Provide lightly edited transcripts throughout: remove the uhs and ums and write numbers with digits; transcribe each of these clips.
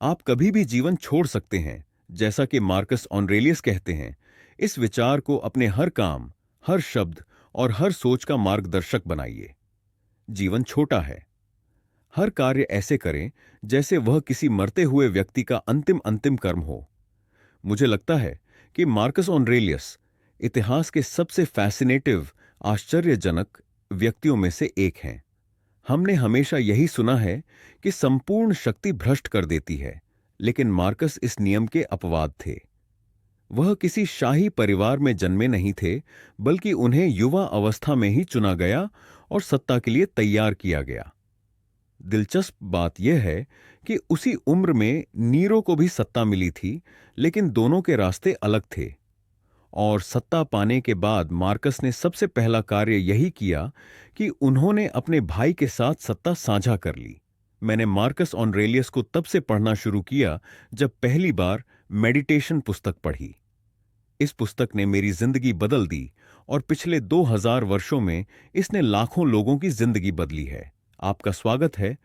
आप कभी भी जीवन छोड़ सकते हैं, जैसा कि मार्कस ऑनरेलियस कहते हैं। इस विचार को अपने हर काम, हर शब्द और हर सोच का मार्गदर्शक बनाइए। जीवन छोटा है। हर कार्य ऐसे करें जैसे वह किसी मरते हुए व्यक्ति का अंतिम अंतिम कर्म हो। मुझे लगता है कि मार्कस ऑनरेलियस इतिहास के सबसे फैसिनेटिव, आश्चर्यजनक व्यक्तियों में से एक हैं। हमने हमेशा यही सुना है कि संपूर्ण शक्ति भ्रष्ट कर देती है, लेकिन मार्कस इस नियम के अपवाद थे। वह किसी शाही परिवार में जन्मे नहीं थे, बल्कि उन्हें युवा अवस्था में ही चुना गया और सत्ता के लिए तैयार किया गया। दिलचस्प बात यह है कि उसी उम्र में नीरो को भी सत्ता मिली थी, लेकिन दोनों के रास्ते अलग थे। और सत्ता पाने के बाद मार्कस ने सबसे पहला कार्य यही किया कि उन्होंने अपने भाई के साथ सत्ता साझा कर ली। मैंने मार्कस ऑनरेलियस को तब से पढ़ना शुरू किया जब पहली बार मेडिटेशन पुस्तक पढ़ी। इस पुस्तक ने मेरी जिंदगी बदल दी और पिछले 2000 वर्षों में इसने लाखों लोगों की जिंदगी बदली है। आपका स्वागत है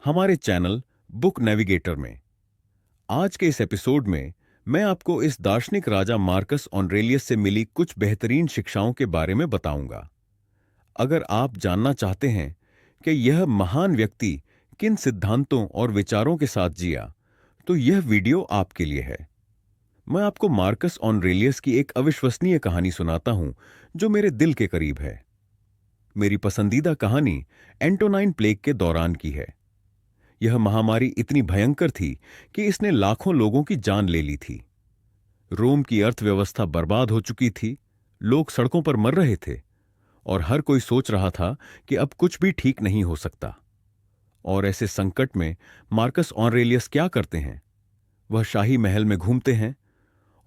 हमारे चैनल बुक नेविगेटर में। आज के इस एपिसोड में मैं आपको इस दार्शनिक राजा मार्कस ऑनरेलियस से मिली कुछ बेहतरीन शिक्षाओं के बारे में बताऊंगा। अगर आप जानना चाहते हैं कि यह महान व्यक्ति किन सिद्धांतों और विचारों के साथ जिया, तो यह वीडियो आपके लिए है। मैं आपको मार्कस ऑनरेलियस की एक अविश्वसनीय कहानी सुनाता हूं जो मेरे दिल के करीब है। मेरी पसंदीदा कहानी एंटोनाइन प्लेग के दौरान की है। यह महामारी इतनी भयंकर थी कि इसने लाखों लोगों की जान ले ली थी। रोम की अर्थव्यवस्था बर्बाद हो चुकी थी, लोग सड़कों पर मर रहे थे और हर कोई सोच रहा था कि अब कुछ भी ठीक नहीं हो सकता। और ऐसे संकट में मार्कस ऑनरेलियस क्या करते हैं? वह शाही महल में घूमते हैं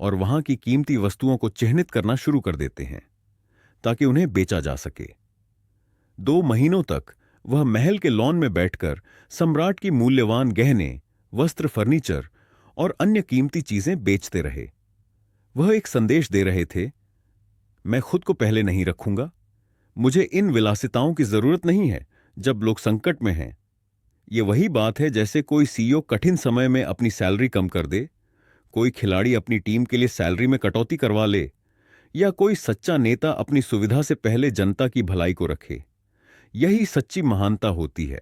और वहां की कीमती वस्तुओं को चिह्नित करना शुरू कर देते हैं ताकि उन्हें बेचा जा सके। 2 महीनों तक वह महल के लॉन में बैठकर सम्राट की मूल्यवान गहने, वस्त्र, फर्नीचर और अन्य कीमती चीजें बेचते रहे। वह एक संदेश दे रहे थे, मैं खुद को पहले नहीं रखूंगा। मुझे इन विलासिताओं की जरूरत नहीं है जब लोग संकट में हैं। यह वही बात है जैसे कोई सीईओ कठिन समय में अपनी सैलरी कम कर दे, कोई खिलाड़ी अपनी टीम के लिए सैलरी में कटौती करवा ले, या कोई सच्चा नेता अपनी सुविधा से पहले जनता की भलाई को रखे। यही सच्ची महानता होती है।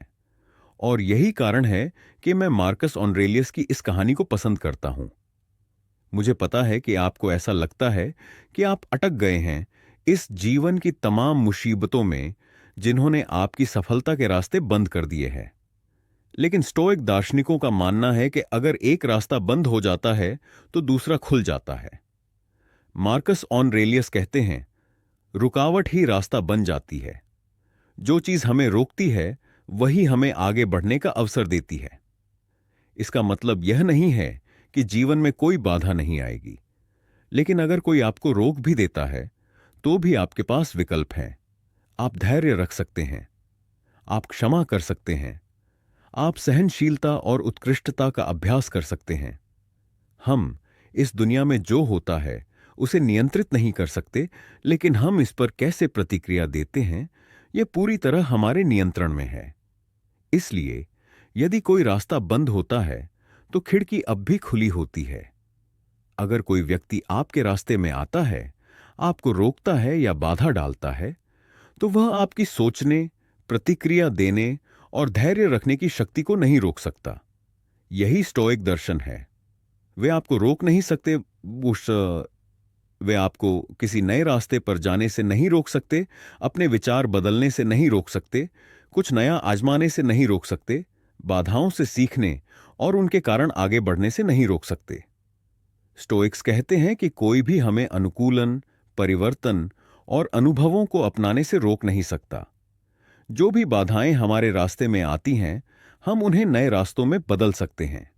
और यही कारण है कि मैं मार्कस ऑनरेलियस की इस कहानी को पसंद करता हूं। मुझे पता है कि आपको ऐसा लगता है कि आप अटक गए हैं इस जीवन की तमाम मुसीबतों में जिन्होंने आपकी सफलता के रास्ते बंद कर दिए हैं। लेकिन स्टोइक दार्शनिकों का मानना है कि अगर एक रास्ता बंद हो जाता है तो दूसरा खुल जाता है। मार्कस ऑनरेलियस कहते हैं, रुकावट ही रास्ता बन जाती है। जो चीज हमें रोकती है वही हमें आगे बढ़ने का अवसर देती है। इसका मतलब यह नहीं है कि जीवन में कोई बाधा नहीं आएगी, लेकिन अगर कोई आपको रोक भी देता है तो भी आपके पास विकल्प हैं। आप धैर्य रख सकते हैं, आप क्षमा कर सकते हैं, आप सहनशीलता और उत्कृष्टता का अभ्यास कर सकते हैं। हम इस दुनिया में जो होता है उसे नियंत्रित नहीं कर सकते, लेकिन हम इस पर कैसे प्रतिक्रिया देते हैं यह पूरी तरह हमारे नियंत्रण में है। इसलिए यदि कोई रास्ता बंद होता है तो खिड़की अब भी खुली होती है। अगर कोई व्यक्ति आपके रास्ते में आता है, आपको रोकता है या बाधा डालता है, तो वह आपकी सोचने, प्रतिक्रिया देने और धैर्य रखने की शक्ति को नहीं रोक सकता। यही स्टोइक दर्शन है। वे आपको रोक नहीं सकते, वे आपको किसी नए रास्ते पर जाने से नहीं रोक सकते, अपने विचार बदलने से नहीं रोक सकते, कुछ नया आजमाने से नहीं रोक सकते, बाधाओं से सीखने और उनके कारण आगे बढ़ने से नहीं रोक सकते। स्टोइक्स कहते हैं कि कोई भी हमें अनुकूलन, परिवर्तन और अनुभवों को अपनाने से रोक नहीं सकता। जो भी बाधाएं हमारे रास्ते में आती हैं, हम उन्हें नए रास्तों में बदल सकते हैं।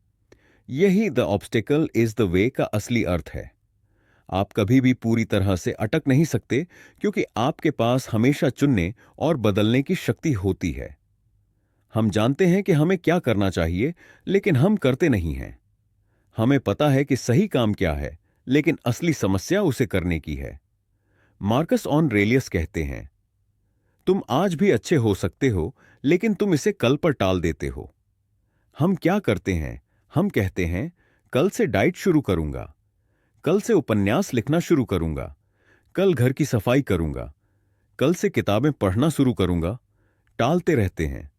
यही the obstacle is the way का असली अर्थ है। आप कभी भी पूरी तरह से अटक नहीं सकते, क्योंकि आपके पास हमेशा चुनने और बदलने की शक्ति होती है। हम जानते हैं कि हमें क्या करना चाहिए, लेकिन हम करते नहीं हैं। हमें पता है कि सही काम क्या है, लेकिन असली समस्या उसे करने की है। मार्कस ऑनरेलियस कहते हैं, तुम आज भी अच्छे हो सकते हो, लेकिन तुम इसे कल पर टाल देते हो। हम क्या करते हैं? हम कहते हैं, कल से डाइट शुरू करूंगा, कल से उपन्यास लिखना शुरू करूंगा, कल घर की सफाई करूंगा, कल से किताबें पढ़ना शुरू करूंगा। टालते रहते हैं।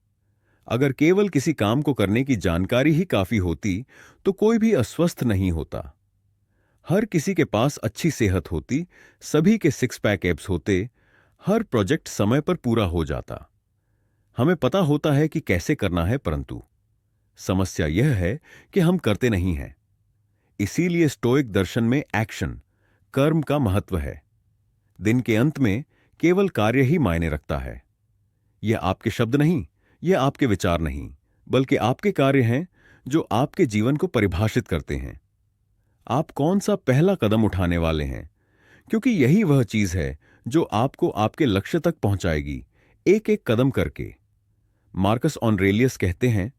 अगर केवल किसी काम को करने की जानकारी ही काफी होती तो कोई भी अस्वस्थ नहीं होता। हर किसी के पास अच्छी सेहत होती, सभी के सिक्स पैक एब्स होते, हर प्रोजेक्ट समय पर पूरा हो जाता। हमें पता होता है कि कैसे करना है, परंतु समस्या यह है कि हम करते नहीं हैं। इसीलिए स्टोइक दर्शन में एक्शन, कर्म का महत्व है। दिन के अंत में केवल कार्य ही मायने रखता है। यह आपके शब्द नहीं, यह आपके विचार नहीं, बल्कि आपके कार्य हैं जो आपके जीवन को परिभाषित करते हैं। आप कौन सा पहला कदम उठाने वाले हैं, क्योंकि यही वह चीज है जो आपको आपके लक्ष्य तक पहुंचाएगी, एक एक कदम करके। मार्कस ऑनरेलियस कहते हैं,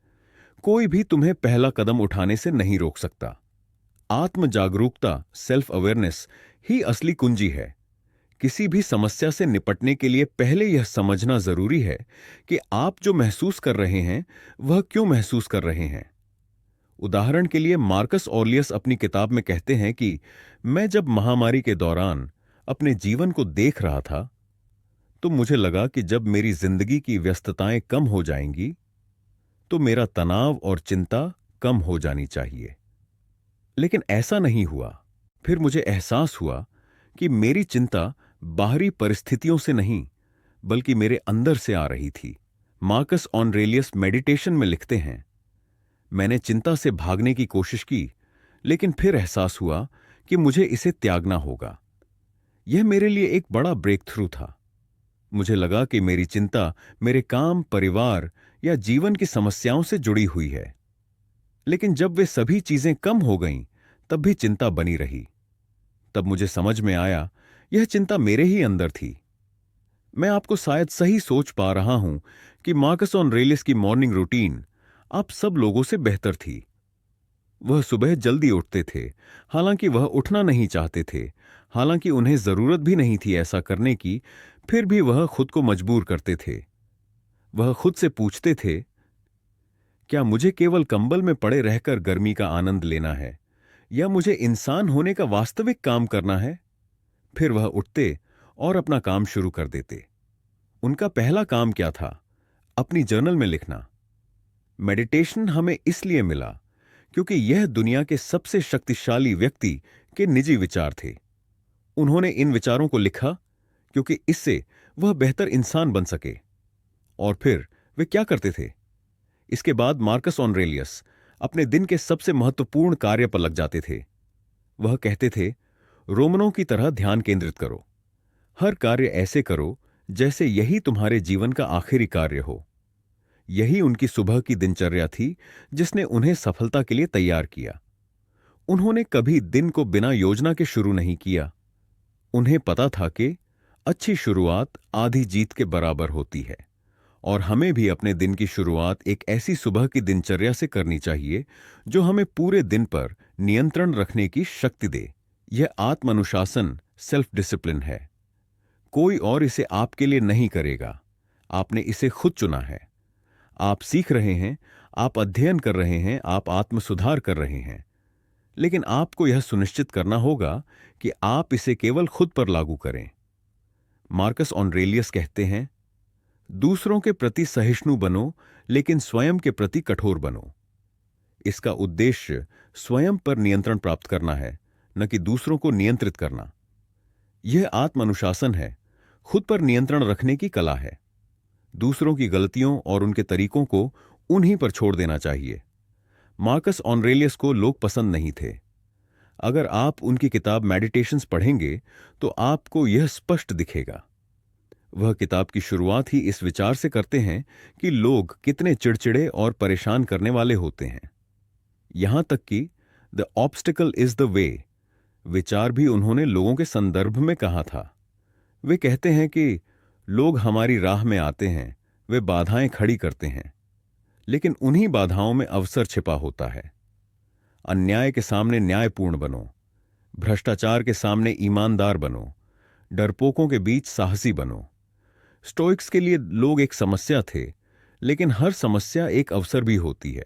कोई भी तुम्हें पहला कदम उठाने से नहीं रोक सकता। आत्म जागरूकता, सेल्फ अवेयरनेस ही असली कुंजी है। किसी भी समस्या से निपटने के लिए पहले यह समझना जरूरी है कि आप जो महसूस कर रहे हैं वह क्यों महसूस कर रहे हैं। उदाहरण के लिए मार्कस ऑरेलियस अपनी किताब में कहते हैं कि मैं जब महामारी के दौरान अपने जीवन को देख रहा था तो मुझे लगा कि जब मेरी जिंदगी की व्यस्तताएं कम हो जाएंगी तो मेरा तनाव और चिंता कम हो जानी चाहिए। लेकिन ऐसा नहीं हुआ। फिर मुझे एहसास हुआ कि मेरी चिंता बाहरी परिस्थितियों से नहीं बल्कि मेरे अंदर से आ रही थी। मार्कस ऑनरेलियस मेडिटेशन में लिखते हैं, मैंने चिंता से भागने की कोशिश की, लेकिन फिर एहसास हुआ कि मुझे इसे त्यागना होगा। यह मेरे लिए एक बड़ा ब्रेक थ्रू था। मुझे लगा कि मेरी चिंता मेरे काम, परिवार या जीवन की समस्याओं से जुड़ी हुई है। लेकिन जब वे सभी चीजें कम हो गईं, तब भी चिंता बनी रही। तब मुझे समझ में आया, यह चिंता मेरे ही अंदर थी। मैं आपको शायद सही सोच पा रहा हूं कि मार्कस ऑनरेलियस की मॉर्निंग रूटीन आप सब लोगों से बेहतर थी। वह सुबह जल्दी उठते थे, हालांकि वह उठना नहीं चाहते थे, हालांकि उन्हें जरूरत भी नहीं थी ऐसा करने की, फिर भी वह खुद को मजबूर करते थे। वह खुद से पूछते थे, क्या मुझे केवल कंबल में पड़े रहकर गर्मी का आनंद लेना है, या मुझे इंसान होने का वास्तविक काम करना है? फिर वह उठते और अपना काम शुरू कर देते। उनका पहला काम क्या था? अपनी जर्नल में लिखना। मेडिटेशन हमें इसलिए मिला क्योंकि यह दुनिया के सबसे शक्तिशाली व्यक्ति के निजी विचार थे। उन्होंने इन विचारों को लिखा क्योंकि इससे वह बेहतर इंसान बन सके। और फिर वे क्या करते थे? इसके बाद मार्कस ऑनरेलियस अपने दिन के सबसे महत्वपूर्ण कार्य पर लग जाते थे। वह कहते थे, रोमनों की तरह ध्यान केंद्रित करो। हर कार्य ऐसे करो जैसे यही तुम्हारे जीवन का आखिरी कार्य हो। यही उनकी सुबह की दिनचर्या थी जिसने उन्हें सफलता के लिए तैयार किया। उन्होंने कभी दिन को बिना योजना के शुरू नहीं किया। उन्हें पता था कि अच्छी शुरुआत आधी जीत के बराबर होती है, और हमें भी अपने दिन की शुरुआत एक ऐसी सुबह की दिनचर्या से करनी चाहिए जो हमें पूरे दिन पर नियंत्रण रखने की शक्ति दे। यह आत्मानुशासन, सेल्फ डिसिप्लिन है। कोई और इसे आपके लिए नहीं करेगा। आपने इसे खुद चुना है। आप सीख रहे हैं, आप अध्ययन कर रहे हैं, आप आत्मसुधार कर रहे हैं, लेकिन आपको यह सुनिश्चित करना होगा कि आप इसे केवल खुद पर लागू करें। मार्कस ऑनरेलियस कहते हैं, दूसरों के प्रति सहिष्णु बनो, लेकिन स्वयं के प्रति कठोर बनो। इसका उद्देश्य स्वयं पर नियंत्रण प्राप्त करना है, न कि दूसरों को नियंत्रित करना। यह आत्मानुशासन है, खुद पर नियंत्रण रखने की कला है। दूसरों की गलतियों और उनके तरीकों को उन्हीं पर छोड़ देना चाहिए। मार्कस ऑनरेलियस को लोग पसंद नहीं थे। अगर आप उनकी किताब मेडिटेशंस पढ़ेंगे तो आपको यह स्पष्ट दिखेगा। वह किताब की शुरुआत ही इस विचार से करते हैं कि लोग कितने चिड़चिड़े और परेशान करने वाले होते हैं। यहां तक कि the obstacle is the way विचार भी उन्होंने लोगों के संदर्भ में कहा था। वे कहते हैं कि लोग हमारी राह में आते हैं, वे बाधाएं खड़ी करते हैं, लेकिन उन्हीं बाधाओं में अवसर छिपा होता है। अन्याय के सामने न्यायपूर्ण बनो, भ्रष्टाचार के सामने ईमानदार बनो, डरपोकों के बीच साहसी बनो। स्टोइक्स के लिए लोग एक समस्या थे, लेकिन हर समस्या एक अवसर भी होती है।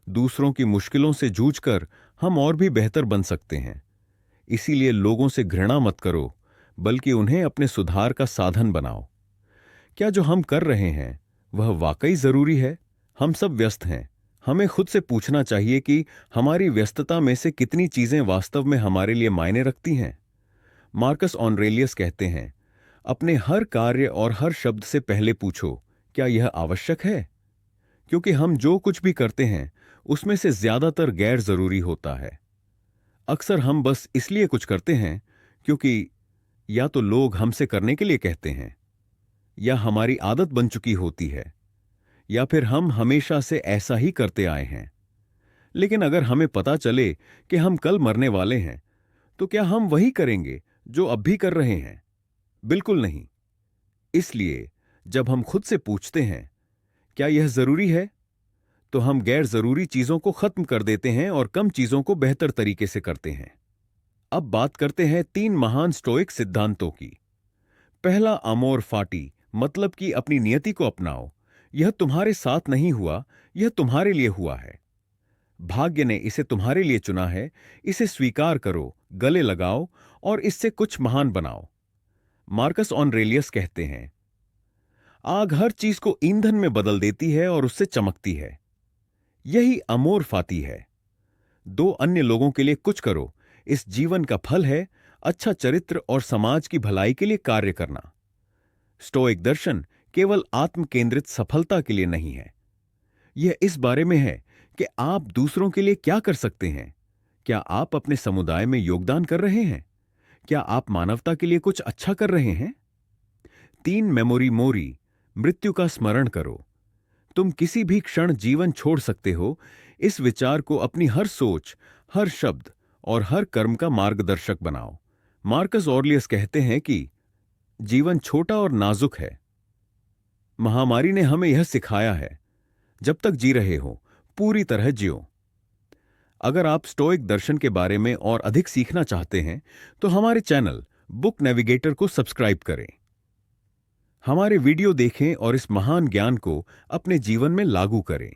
दूसरों की मुश्किलों से जूझकर हम और भी बेहतर बन सकते हैं। इसीलिए लोगों से घृणा मत करो, बल्कि उन्हें अपने सुधार का साधन बनाओ। क्या जो हम कर रहे हैं वह वाकई जरूरी है? हम सब व्यस्त हैं। हमें खुद से पूछना चाहिए कि हमारी व्यस्तता में से कितनी चीजें वास्तव में हमारे लिए मायने रखती हैं। मार्कस ऑनरेलियस कहते हैं, अपने हर कार्य और हर शब्द से पहले पूछो, क्या यह आवश्यक है? क्योंकि हम जो कुछ भी करते हैं उसमें से ज्यादातर गैर जरूरी होता है। अक्सर हम बस इसलिए कुछ करते हैं क्योंकि या तो लोग हमसे करने के लिए कहते हैं, या हमारी आदत बन चुकी होती है, या फिर हम हमेशा से ऐसा ही करते आए हैं। लेकिन अगर हमें पता चले कि हम कल मरने वाले हैं, तो क्या हम वही करेंगे जो अब भी कर रहे हैं? बिल्कुल नहीं। इसलिए जब हम खुद से पूछते हैं, क्या यह जरूरी है, तो हम गैर जरूरी चीजों को खत्म कर देते हैं और कम चीजों को बेहतर तरीके से करते हैं। अब बात करते हैं 3 महान स्टोइक सिद्धांतों की। पहला, अमोर फाटी, मतलब कि अपनी नियति को अपनाओ। यह तुम्हारे साथ नहीं हुआ, यह तुम्हारे लिए हुआ है। भाग्य ने इसे तुम्हारे लिए चुना है। इसे स्वीकार करो, गले लगाओ और इससे कुछ महान बनाओ। मार्कस ऑनरेलियस कहते हैं, आग हर चीज को ईंधन में बदल देती है और उससे चमकती है। यही अमोर फाती है। 2 अन्य लोगों के लिए कुछ करो। इस जीवन का फल है अच्छा चरित्र और समाज की भलाई के लिए कार्य करना। स्टोइक दर्शन केवल आत्म केंद्रित सफलता के लिए नहीं है। यह इस बारे में है कि आप दूसरों के लिए क्या कर सकते हैं। क्या आप अपने समुदाय में योगदान कर रहे हैं? क्या आप मानवता के लिए कुछ अच्छा कर रहे हैं? 3, मेमोरी मोरी, मृत्यु का स्मरण करो। तुम किसी भी क्षण जीवन छोड़ सकते हो। इस विचार को अपनी हर सोच, हर शब्द और हर कर्म का मार्गदर्शक बनाओ। मार्कस ऑरलियस कहते हैं कि जीवन छोटा और नाजुक है। महामारी ने हमें यह सिखाया है, जब तक जी रहे हो पूरी तरह जियो। अगर आप स्टोइक दर्शन के बारे में और अधिक सीखना चाहते हैं तो हमारे चैनल बुक नेविगेटर को सब्सक्राइब करें। हमारे वीडियो देखें और इस महान ज्ञान को अपने जीवन में लागू करें।